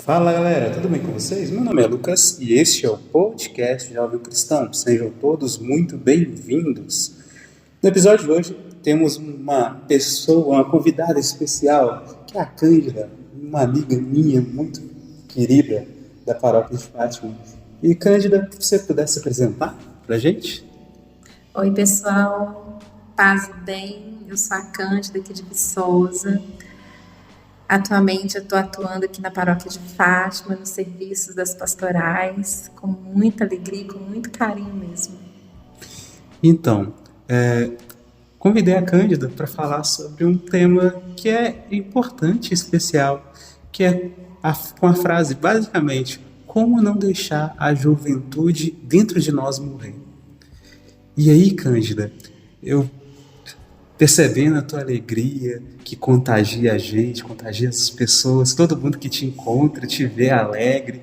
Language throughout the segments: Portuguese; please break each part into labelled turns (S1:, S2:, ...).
S1: Fala galera, tudo bem com vocês? Meu nome é Lucas e este é o podcast Jovem Cristão. Sejam todos muito bem-vindos. No episódio de hoje temos uma convidada especial, que é a Cândida, uma amiga minha muito querida da Paróquia de Fátima. E Cândida, se você pudesse se apresentar pra gente?
S2: Oi pessoal, paz e bem, eu sou a Cândida aqui de Viçosa. Atualmente eu estou atuando aqui na Paróquia de Fátima, nos serviços das pastorais, com muita alegria e com muito carinho mesmo.
S1: Então, convidei a Cândida para falar sobre um tema que é importante e especial, que é com a frase, basicamente, como não deixar a juventude dentro de nós morrer. E aí, Cândida, eu percebendo a tua alegria, que contagia a gente, contagia as pessoas, todo mundo que te encontra, te vê alegre,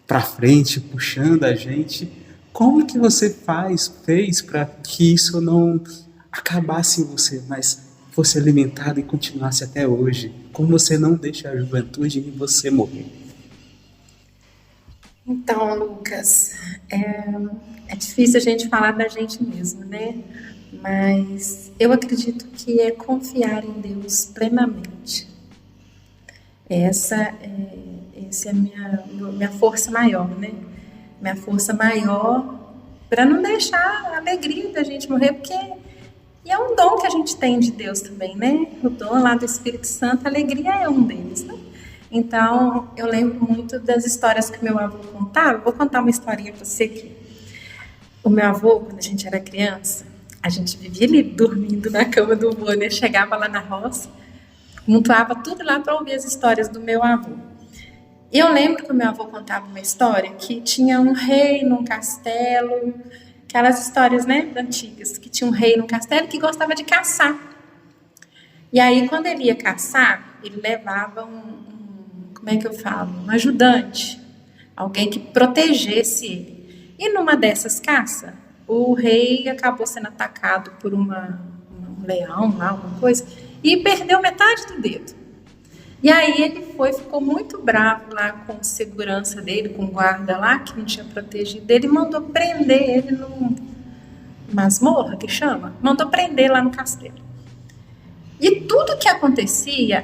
S1: pra frente, puxando a gente. Como que você fez para que isso não acabasse em você, mas fosse alimentado e continuasse até hoje? Como você não deixa a juventude em você morrer?
S2: Então, Lucas, é difícil a gente falar da gente mesmo, né? Mas eu acredito que é confiar em Deus plenamente. Essa é a minha força maior, né? Minha força maior para não deixar a alegria da gente morrer, porque é um dom que a gente tem de Deus também, né? O dom lá do Espírito Santo, a alegria é um deles, né? Então, eu lembro muito das histórias que meu avô contava. Vou contar uma historinha para você aqui. O meu avô, quando a gente era criança, a gente vivia ali dormindo na cama do avô, né? Chegava lá na roça, montuava tudo lá para ouvir as histórias do meu avô. E eu lembro que o meu avô contava uma história que tinha um rei num castelo, aquelas histórias, né, antigas, que tinha um rei num castelo que gostava de caçar. E aí, quando ele ia caçar, ele levava um ajudante, alguém que protegesse ele. E numa dessas caças, o rei acabou sendo atacado por um leão, alguma coisa, e perdeu metade do dedo. E aí ele ficou muito bravo lá com a segurança dele, com o guarda lá, que não tinha protegido ele, e mandou prender ele numa masmorra, que chama, mandou prender lá no castelo. E tudo que acontecia,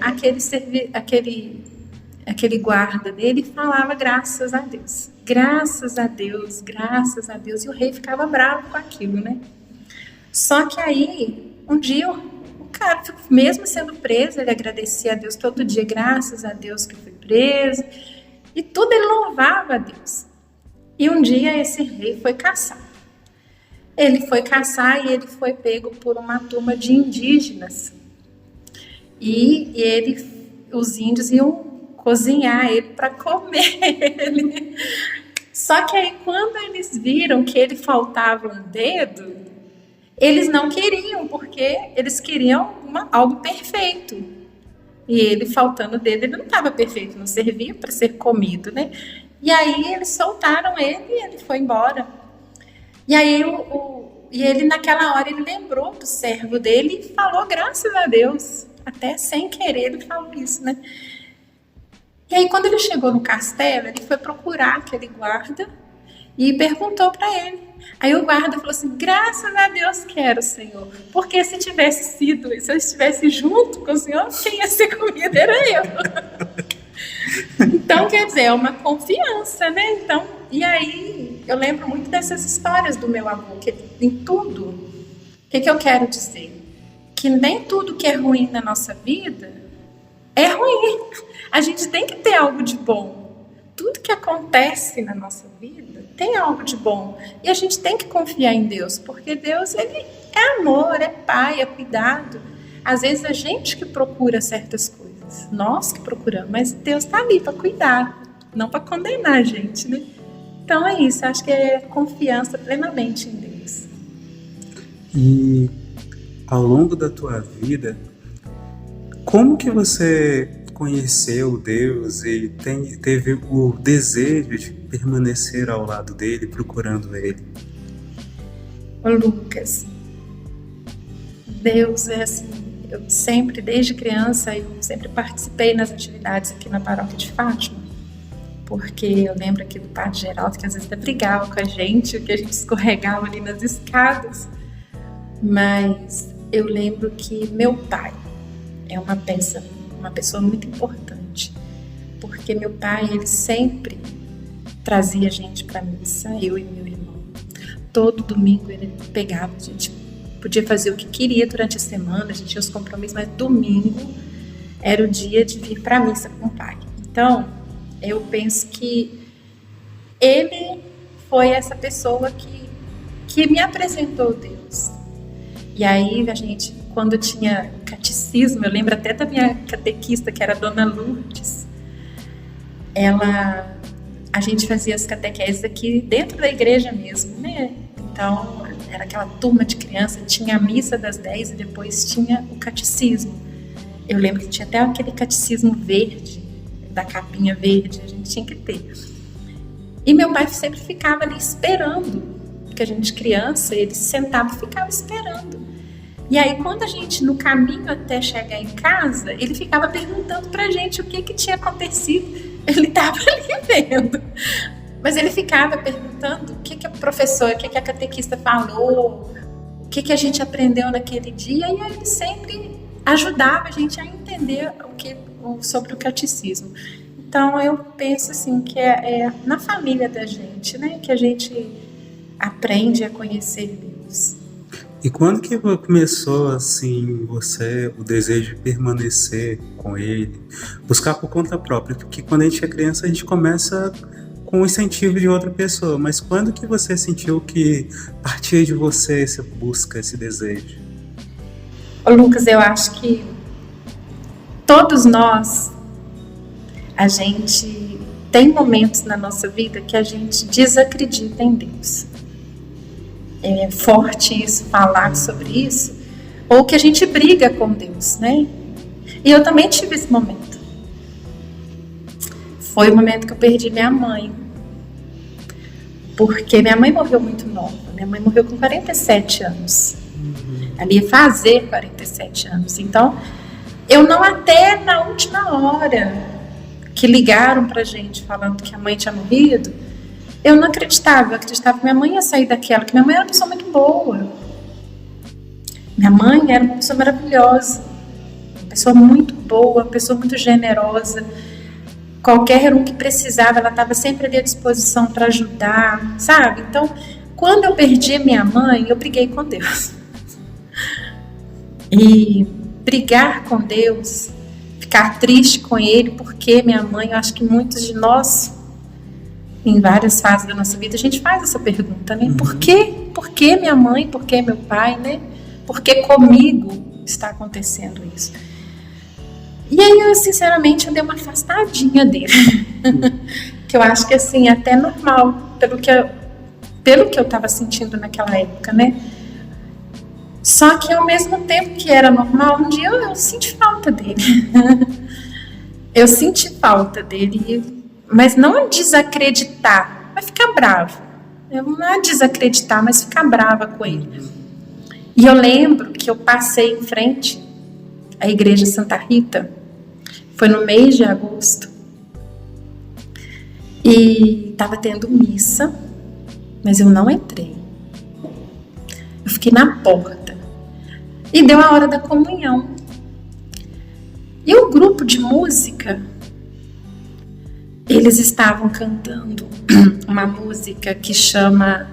S2: aquele guarda dele falava graças a Deus. Graças a Deus, graças a Deus. E o rei ficava bravo com aquilo, né? Só que aí, um dia, o cara, mesmo sendo preso, ele agradecia a Deus todo dia. Graças a Deus que eu fui preso. E tudo ele louvava a Deus. E um dia esse rei foi caçar. Ele foi caçar e ele foi pego por uma turma de indígenas. E os índios iam cozinhar ele para comer ele. Só que aí, quando eles viram que ele faltava um dedo, eles não queriam, porque eles queriam algo perfeito. E ele faltando o dedo, ele não estava perfeito, não servia para ser comido, né? E aí eles soltaram ele e ele foi embora. E aí ele, naquela hora, ele lembrou do servo dele e falou graças a Deus. Até sem querer ele falou isso, né? E aí, quando ele chegou no castelo, ele foi procurar aquele guarda e perguntou para ele. Aí o guarda falou assim, graças a Deus quero, Senhor, porque se eu estivesse junto com o Senhor, quem ia ser comido era eu. Então, quer dizer, é uma confiança, né? Então, e aí, eu lembro muito dessas histórias do meu avô, que em tudo, o que eu quero dizer? Que nem tudo que é ruim na nossa vida é ruim. A gente tem que ter algo de bom. Tudo que acontece na nossa vida tem algo de bom. E a gente tem que confiar em Deus, porque Deus, ele é amor, é pai, é cuidado. Às vezes a gente que procura certas coisas, nós que procuramos, mas Deus está ali para cuidar, não para condenar a gente, né? Então é isso, acho que é confiança plenamente em Deus.
S1: E ao longo da tua vida, como que você conheceu Deus e teve o desejo de permanecer ao lado dele, procurando ele?
S2: Ô Lucas, Deus é assim, eu sempre, desde criança, eu sempre participei nas atividades aqui na Paróquia de Fátima. porque eu lembro aqui do Padre Geraldo, que às vezes até brigava com a gente, que a gente escorregava ali nas escadas. Mas eu lembro que meu pai é uma pessoa muito importante, porque meu pai, ele sempre trazia a gente para missa, eu e meu irmão. Todo domingo ele pegava, a gente podia fazer o que queria durante a semana, a gente tinha os compromissos, mas domingo era o dia de vir para missa com o pai. Então, eu penso que ele foi essa pessoa que me apresentou Deus. E aí, a gente, quando tinha catecismo, eu lembro até da minha catequista, que era a Dona Lourdes, a gente fazia as catequeses aqui dentro da igreja mesmo, né? Então, era aquela turma de criança, tinha a missa das 10 e depois tinha o catecismo. Eu lembro que tinha até aquele catecismo verde, da capinha verde, a gente tinha que ter. E meu pai sempre ficava ali esperando, porque a gente criança, ele sentava e ficava esperando. E aí, quando a gente, no caminho até chegar em casa, ele ficava perguntando pra gente o que tinha acontecido. Ele estava ali vendo. Mas ele ficava perguntando o que a professora, o que a catequista falou, o que a gente aprendeu naquele dia, e aí ele sempre ajudava a gente a entender sobre o catecismo. Então eu penso assim que é na família da gente, né, que a gente aprende a conhecer Deus.
S1: E quando que começou, assim, o desejo de permanecer com ele, buscar por conta própria? Porque quando a gente é criança, a gente começa com o incentivo de outra pessoa, mas quando que você sentiu que partia de você essa busca, esse desejo?
S2: Ô Lucas, eu acho que todos nós, a gente tem momentos na nossa vida que a gente desacredita em Deus. É forte isso, falar sobre isso, ou que a gente briga com Deus, né? E eu também tive esse momento. Foi o momento que eu perdi minha mãe, porque minha mãe morreu muito nova. Minha mãe morreu com 47 anos. Ela ia fazer 47 anos. Então, eu não, até na última hora que ligaram pra gente falando que a mãe tinha morrido, eu não acreditava. Eu acreditava que minha mãe ia sair daquela, que minha mãe era uma pessoa muito boa. Minha mãe era uma pessoa maravilhosa, uma pessoa muito boa, uma pessoa muito generosa. Qualquer um que precisava, ela estava sempre ali à disposição para ajudar, sabe? Então, quando eu perdi minha mãe, eu briguei com Deus. E brigar com Deus, ficar triste com Ele, porque minha mãe, eu acho que muitos de nós, em várias fases da nossa vida, a gente faz essa pergunta, né? Por quê? Por que minha mãe? Por que meu pai, né? Por que comigo está acontecendo isso? E aí, eu, sinceramente, eu dei uma afastadinha dele. Que eu acho que, assim, até normal, pelo que eu estava sentindo naquela época, né? Só que, ao mesmo tempo que era normal, um dia eu senti falta dele. Eu senti falta dele, mas não desacreditar, mas ficar brava. Não é desacreditar, mas ficar brava com ele. E eu lembro que eu passei em frente à igreja Santa Rita, foi no mês de agosto, e estava tendo missa, mas eu não entrei. Eu fiquei na porta. E deu a hora da comunhão. E o grupo de música, eles estavam cantando uma música que chama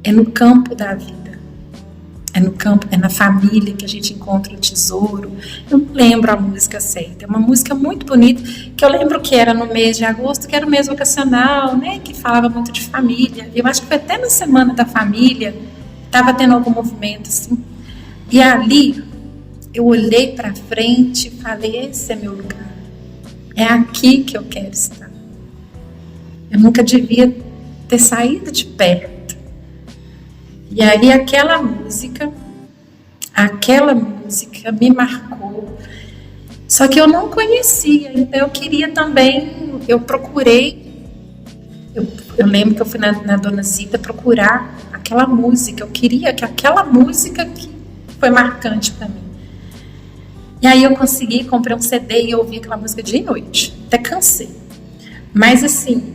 S2: É no Campo da Vida. É no campo, é na família que a gente encontra o tesouro. Eu não lembro a música certa. É uma música muito bonita, que eu lembro que era no mês de agosto, que era o mês vocacional, né? Que falava muito de família. Eu acho que foi até na Semana da Família, estava tendo algum movimento assim. E ali, eu olhei para frente e falei, esse é meu lugar. É aqui que eu quero estar. Eu nunca devia ter saído de perto. E aí aquela música me marcou. Só que eu não conhecia, então eu queria também, eu procurei, eu lembro que eu fui na Dona Zita procurar aquela música, eu queria que aquela música que foi marcante para mim. E aí eu comprei um CD e eu ouvi aquela música dia e noite, até cansei. Mas assim,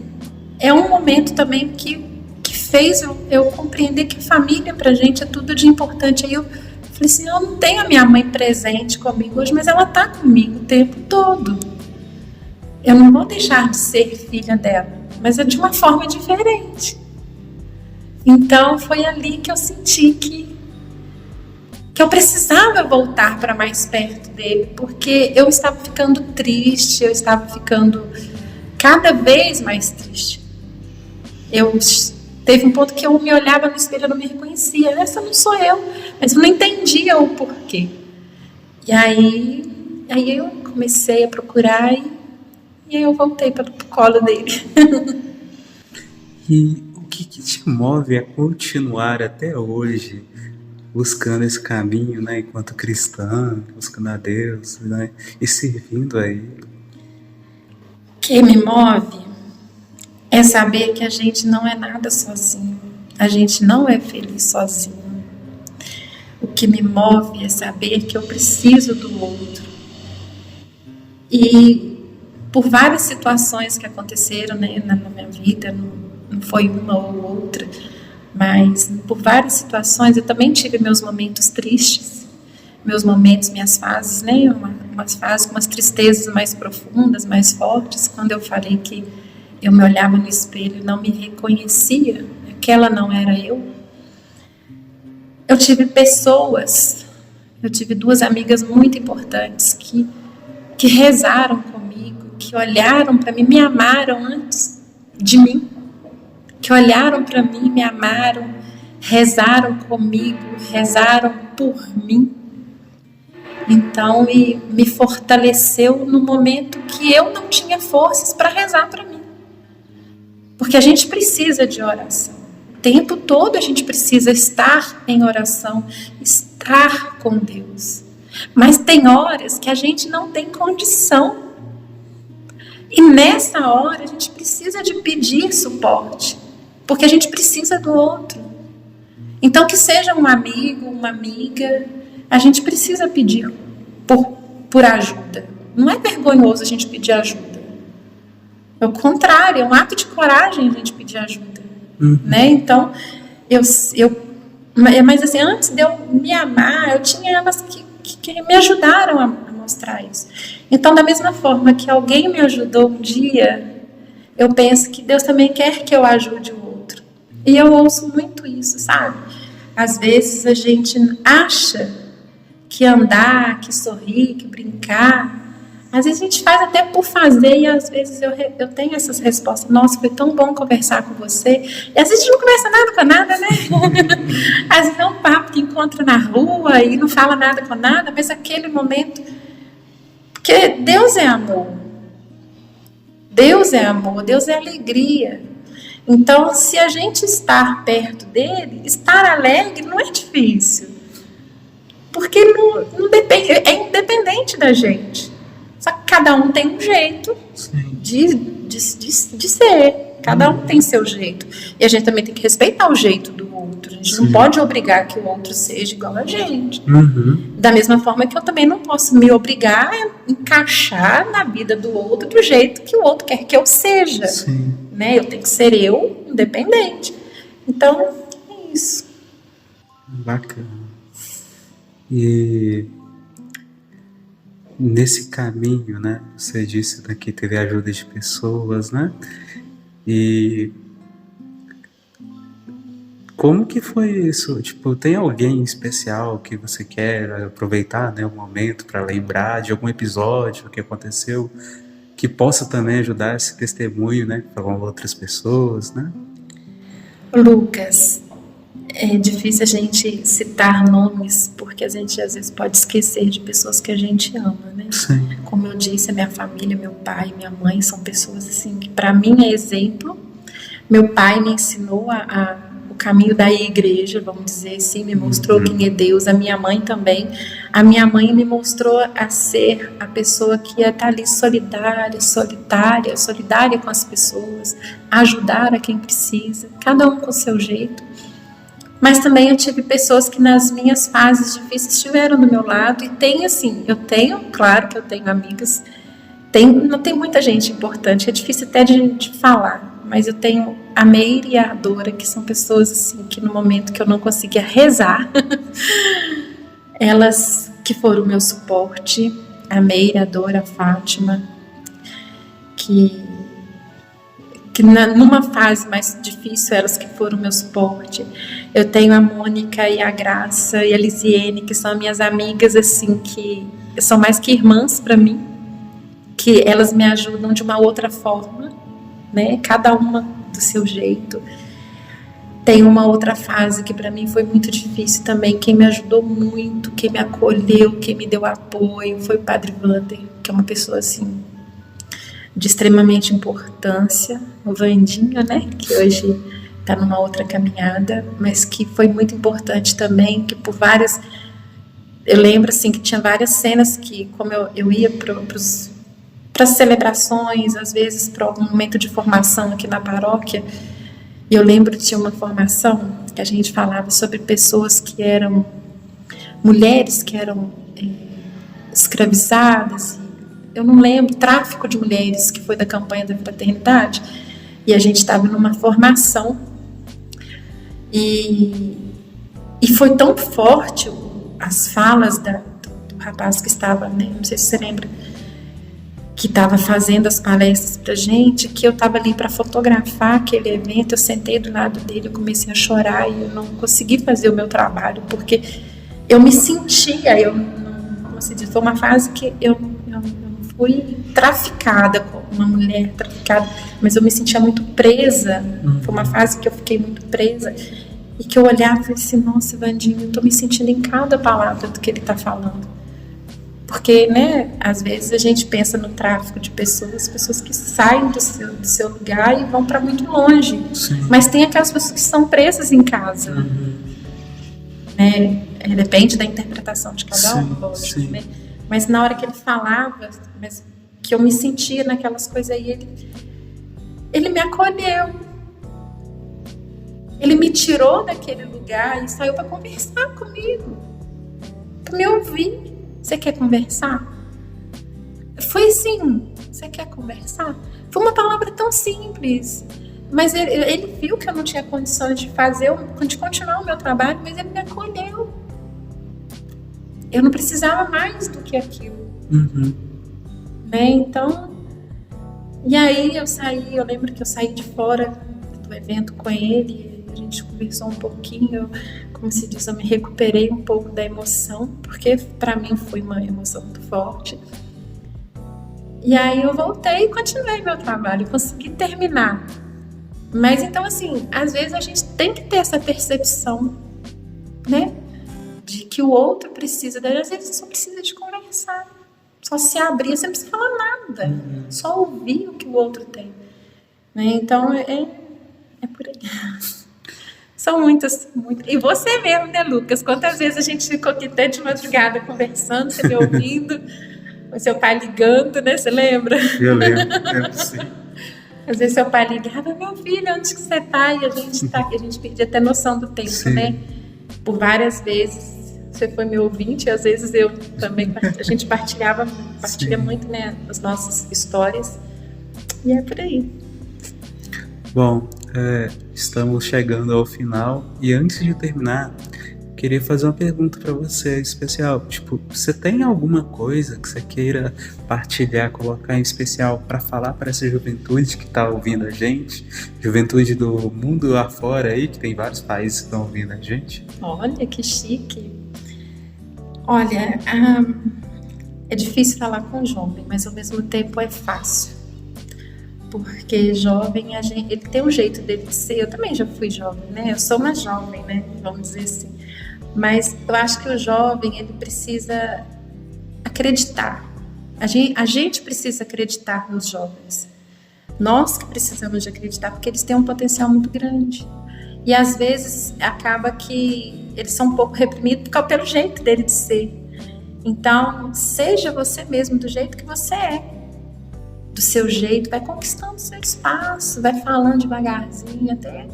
S2: é um momento também que fez eu compreender que família pra gente é tudo de importante. Aí eu falei assim, eu não tenho a minha mãe presente comigo hoje, mas ela tá comigo o tempo todo. Eu não vou deixar de ser filha dela, mas é de uma forma diferente. Então foi ali que eu senti que eu precisava voltar para mais perto dele, porque eu estava ficando triste, eu estava ficando cada vez mais triste. Teve um ponto que eu me olhava no espelho e não me reconhecia. Essa não sou eu, mas eu não entendia o porquê. E aí eu comecei a procurar e aí eu voltei para o colo dele.
S1: E o que te move a continuar até hoje buscando esse caminho, né, enquanto cristã, buscando a Deus, né, e servindo a Ele?
S2: O que me move é saber que a gente não é nada sozinho. A gente não é feliz sozinho. O que me move é saber que eu preciso do outro. E por várias situações que aconteceram, né, na minha vida, não foi uma ou outra, mas por várias situações eu também tive meus momentos tristes, meus momentos, minhas fases, né, umas fases com umas tristezas mais profundas, mais fortes, quando eu falei que eu me olhava no espelho e não me reconhecia, aquela não era eu. Eu tive duas amigas muito importantes que rezaram comigo, que olharam para mim, me amaram antes de mim, que olharam para mim, me amaram, rezaram comigo, rezaram por mim. Então, me fortaleceu no momento que eu não tinha forças para rezar para mim. Porque a gente precisa de oração. O tempo todo a gente precisa estar em oração, estar com Deus. Mas tem horas que a gente não tem condição. E nessa hora a gente precisa de pedir suporte. Porque a gente precisa do outro. Então que seja um amigo, uma amiga, a gente precisa pedir por ajuda. Não é vergonhoso a gente pedir ajuda. Ao contrário, é um ato de coragem a gente pedir ajuda. Né? Então, mas assim, antes de eu me amar, eu tinha elas que me ajudaram a mostrar isso. Então, da mesma forma que alguém me ajudou um dia, eu penso que Deus também quer que eu ajude o outro. E eu ouço muito isso, sabe? Às vezes a gente acha que andar, que sorrir, que brincar, às vezes a gente faz até por fazer, e às vezes eu tenho essas respostas. Nossa, foi tão bom conversar com você. E às vezes a gente não conversa nada com nada, né? Às vezes é um papo que encontra na rua e não fala nada com nada, mas aquele momento... Porque Deus é amor. Deus é amor, Deus é alegria. Então, se a gente estar perto dele, estar alegre não é difícil. Porque não depende, é independente da gente. Só que cada um tem um jeito de ser. Cada um tem seu jeito. E a gente também tem que respeitar o jeito do outro. A gente não pode obrigar que o outro seja igual a gente. Da mesma forma que eu também não posso me obrigar a encaixar na vida do outro do jeito que o outro quer que eu seja. Né? Eu tenho que ser eu, independente. Então, é isso.
S1: Bacana. E nesse caminho, né, você disse que teve ajuda de pessoas, né? E como que foi isso? Tipo, tem alguém especial que você quer aproveitar, né, o momento para lembrar de algum episódio que aconteceu que possa também ajudar esse testemunho, né, para outras pessoas, né?
S2: Lucas, é difícil a gente citar nomes, porque a gente às vezes pode esquecer de pessoas que a gente ama, né?
S1: Sim.
S2: Como eu disse, a minha família, meu pai, minha mãe são pessoas assim que para mim é exemplo. Meu pai me ensinou o caminho da igreja, vamos dizer assim, me mostrou quem é Deus. A minha mãe também. A minha mãe me mostrou a ser a pessoa que ia estar ali solidária com as pessoas, ajudar a quem precisa, cada um com o seu jeito. Mas também eu tive pessoas que nas minhas fases difíceis estiveram do meu lado. E tem assim, claro que eu tenho amigas Não tem muita gente importante, é difícil até de falar, mas eu tenho a Meire e a Dora, que são pessoas assim, que no momento que eu não conseguia rezar, elas que foram o meu suporte, a Meire, a Dora, a Fátima, que numa fase mais difícil, elas que foram o meu suporte. Eu tenho a Mônica e a Graça e a Lisiene, que são minhas amigas, assim, que são mais que irmãs para mim, que elas me ajudam de uma outra forma, né? Cada uma do seu jeito. Tem uma outra fase que para mim foi muito difícil também. Quem me ajudou muito, quem me acolheu, quem me deu apoio foi o Padre Wander, que é uma pessoa assim de extremamente importância, o Vandinho, né, que hoje está numa outra caminhada, mas que foi muito importante também, que por várias, eu lembro assim que tinha várias cenas que, como eu ia para as celebrações, às vezes para algum momento de formação aqui na paróquia, e eu lembro que tinha uma formação que a gente falava sobre pessoas que eram mulheres que eram escravizadas, eu não lembro, tráfico de mulheres, que foi da campanha da fraternidade, e a gente estava numa formação, e foi tão forte as falas do rapaz que estava, né, não sei se você lembra, que estava fazendo as palestras pra gente, que eu estava ali para fotografar aquele evento, eu sentei do lado dele, eu comecei a chorar e eu não consegui fazer o meu trabalho, porque eu me sentia, como se diz, foi uma fase que eu fui traficada, como uma mulher traficada, mas eu me sentia muito presa, foi uma fase que eu fiquei muito presa, e que eu olhava e falei assim, nossa, Vandinho, eu estou me sentindo em cada palavra do que ele está falando. Porque, né, às vezes a gente pensa no tráfico de pessoas que saem do seu lugar e vão para muito longe.
S1: Sim.
S2: Mas tem aquelas pessoas que estão presas em casa. Né? Depende da interpretação de cada um, lógico, né? Mas na hora que ele falava, que eu me sentia naquelas coisas aí, ele me acolheu. Ele me tirou daquele lugar e saiu para conversar comigo, para me ouvir. Você quer conversar? Foi assim, você quer conversar? Foi uma palavra tão simples, mas ele viu que eu não tinha condições de continuar o meu trabalho, mas ele me acolheu. Eu não precisava mais do que aquilo. Né? Então, e aí eu lembro que eu saí de fora do evento com ele, a gente conversou um pouquinho, como se diz, eu me recuperei um pouco da emoção, porque para mim foi uma emoção muito forte. E aí eu voltei e continuei meu trabalho, consegui terminar. Mas então assim, às vezes a gente tem que ter essa percepção, né? De que o outro precisa, às vezes você só precisa de conversar, só se abrir, você não precisa falar nada, só ouvir o que o outro tem. Né? Então é por aí. São muitas. E você mesmo, né, Lucas? Quantas vezes a gente ficou aqui até de madrugada conversando, você me ouvindo, o seu pai ligando, né? Você lembra?
S1: Eu lembro sim.
S2: Às vezes seu pai ligava, meu filho, onde que você tá? E a gente perdia até noção do tempo, sim, né? Por várias vezes você foi meu ouvinte, e às vezes eu também, a gente partilha muito, né, as nossas histórias. E é por aí.
S1: Bom, estamos chegando ao final e antes de terminar, queria fazer uma pergunta para você especial. Tipo, você tem alguma coisa que você queira partilhar, colocar em especial para falar para essa juventude que está ouvindo a gente? Juventude do mundo afora aí, que tem vários países que estão ouvindo a gente.
S2: Olha, que chique. Olha, é difícil falar com jovem, mas ao mesmo tempo é fácil. Porque jovem, ele tem um jeito dele de ser. Eu também já fui jovem, né? Eu sou uma jovem, né? Vamos dizer assim. Mas eu acho que o jovem, ele precisa acreditar. A gente precisa acreditar nos jovens. Nós que precisamos de acreditar, porque eles têm um potencial muito grande. E às vezes acaba que eles são um pouco reprimidos pelo jeito dele de ser. Então, seja você mesmo do jeito que você é. Do seu jeito, vai conquistando o seu espaço, vai falando devagarzinho até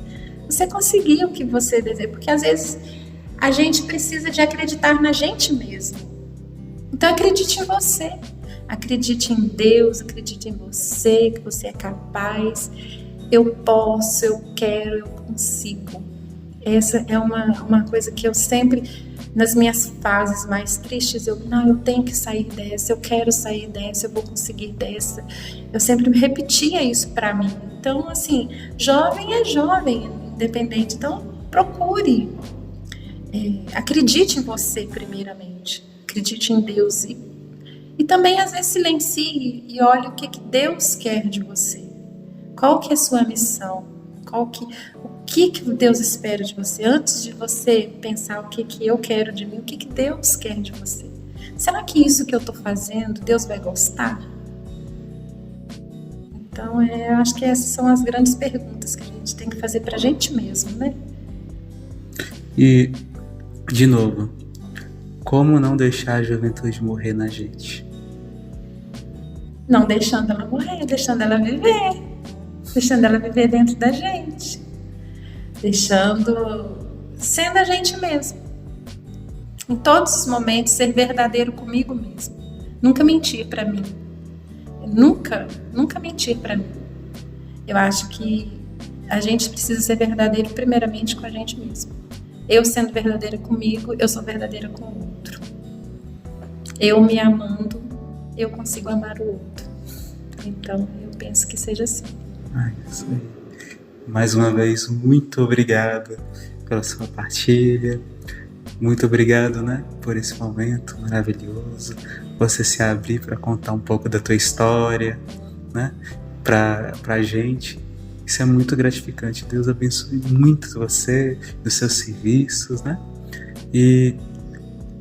S2: você conseguir o que você deseja. Porque às vezes a gente precisa de acreditar na gente mesmo. Então acredite em você. Acredite em Deus, acredite em você, que você é capaz. Eu posso, eu quero, eu consigo. Essa é uma coisa que eu sempre, nas minhas fases mais tristes, eu tenho que sair dessa, eu quero sair dessa, eu vou conseguir dessa. Eu sempre repetia isso para mim. Então, assim, jovem é jovem, independente. Então, procure. Acredite em você primeiramente. Acredite em Deus. E também, às vezes, silencie e olhe o que Deus quer de você. Qual que é a sua missão? O que Deus espera de você? Antes de você pensar o que eu quero de mim, o que Deus quer de você? Será que isso que eu estou fazendo, Deus vai gostar? Então, eu acho que essas são as grandes perguntas que a gente tem que fazer para a gente mesmo, né?
S1: E, de novo, como não deixar a juventude morrer na gente?
S2: Não deixando ela morrer, deixando ela viver. Deixando ela viver dentro da gente. Sendo a gente mesmo. Em todos os momentos, ser verdadeiro comigo mesmo. Nunca mentir para mim. Nunca mentir para mim. Eu acho que a gente precisa ser verdadeiro primeiramente com a gente mesmo. Eu sendo verdadeira comigo, eu sou verdadeira com o outro. Eu me amando, eu consigo amar o outro. Então, eu penso que seja assim.
S1: Isso aí. Mais uma vez, muito obrigado pela sua partilha. Muito obrigado, né, por esse momento maravilhoso. Você se abrir para contar um pouco da tua história, né, pra gente. Isso é muito gratificante. Deus abençoe muito você, os seus serviços, né? E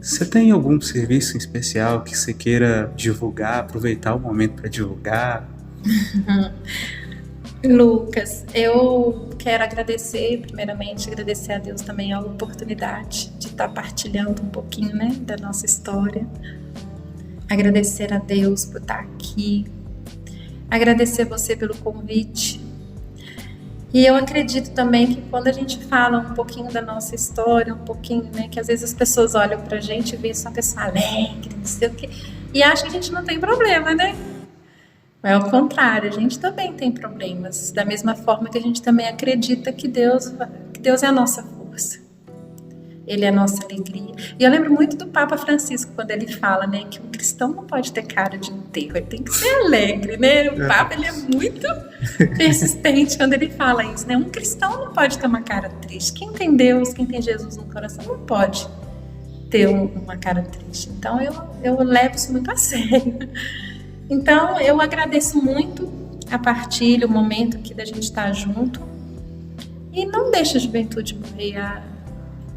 S1: você tem algum serviço em especial que você queira divulgar, aproveitar o momento para divulgar?
S2: Lucas, eu quero primeiramente agradecer a Deus também a oportunidade de estar partilhando um pouquinho, né, da nossa história. Agradecer a Deus por estar aqui. Agradecer você pelo convite. E eu acredito também que quando a gente fala um pouquinho da nossa história, um pouquinho, né, que às vezes as pessoas olham pra gente e veem só uma pessoa alegre, não sei o quê, e acham que a gente não tem problema, né? Mas ao contrário, a gente também tem problemas, da mesma forma que a gente também acredita que Deus é a nossa força. Ele é a nossa alegria. E eu lembro muito do Papa Francisco, quando ele fala, né, que um cristão não pode ter cara de enterro, ele tem que ser alegre, né? O Papa, ele é muito persistente quando ele fala isso, né? Um cristão não pode ter uma cara triste. Quem tem Deus, quem tem Jesus no coração, não pode ter uma cara triste. Então, eu levo isso muito a sério. Então, eu agradeço muito a partilha, o momento aqui da gente estar junto. E não deixa a juventude morrer.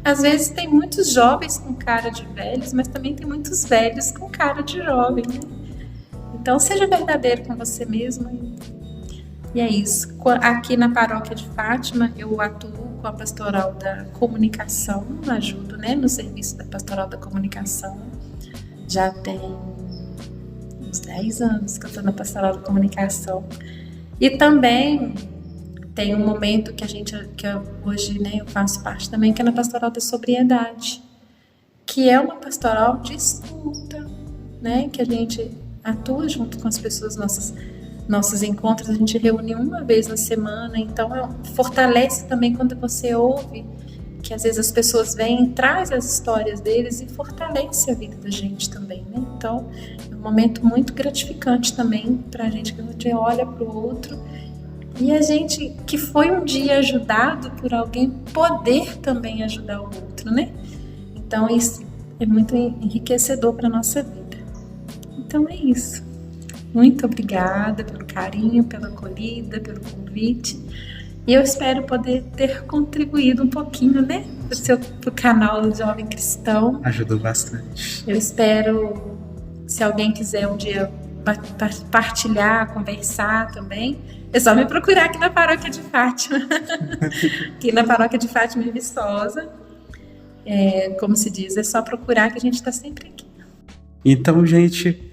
S2: Às vezes tem muitos jovens com cara de velhos, mas também tem muitos velhos com cara de jovem, né? Então, seja verdadeiro com você mesmo. E é isso. Aqui na Paróquia de Fátima, eu atuo com a Pastoral da Comunicação, ajudo, né, no serviço da Pastoral da Comunicação. Já tem uns 10 anos que eu estou na Pastoral da Comunicação. E também tem um momento que hoje, né, eu faço parte também, que é na Pastoral da Sobriedade, que é uma pastoral de escuta, né, que a gente atua junto com as pessoas, nossos encontros, a gente reúne uma vez na semana, então fortalece também quando você ouve, que às vezes as pessoas vêm, traz as histórias deles e fortalece a vida da gente também, né? Então, é um momento muito gratificante também pra gente, que a gente olha pro outro e a gente, que foi um dia ajudado por alguém, poder também ajudar o outro, né? Então, isso é muito enriquecedor para a nossa vida. Então, é isso. Muito obrigada pelo carinho, pela acolhida, pelo convite. E eu espero poder ter contribuído um pouquinho, né? Pro canal do Jovem Cristão.
S1: Ajudou bastante.
S2: Eu espero, se alguém quiser um dia partilhar, conversar também, é só me procurar aqui na Paróquia de Fátima. Aqui na Paróquia de Fátima em Viçosa. Como se diz, é só procurar que a gente está sempre aqui.
S1: Então, gente,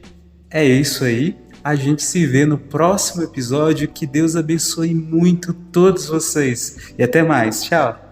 S1: é isso aí. A gente se vê no próximo episódio. Que Deus abençoe muito todos vocês. E até mais. Tchau.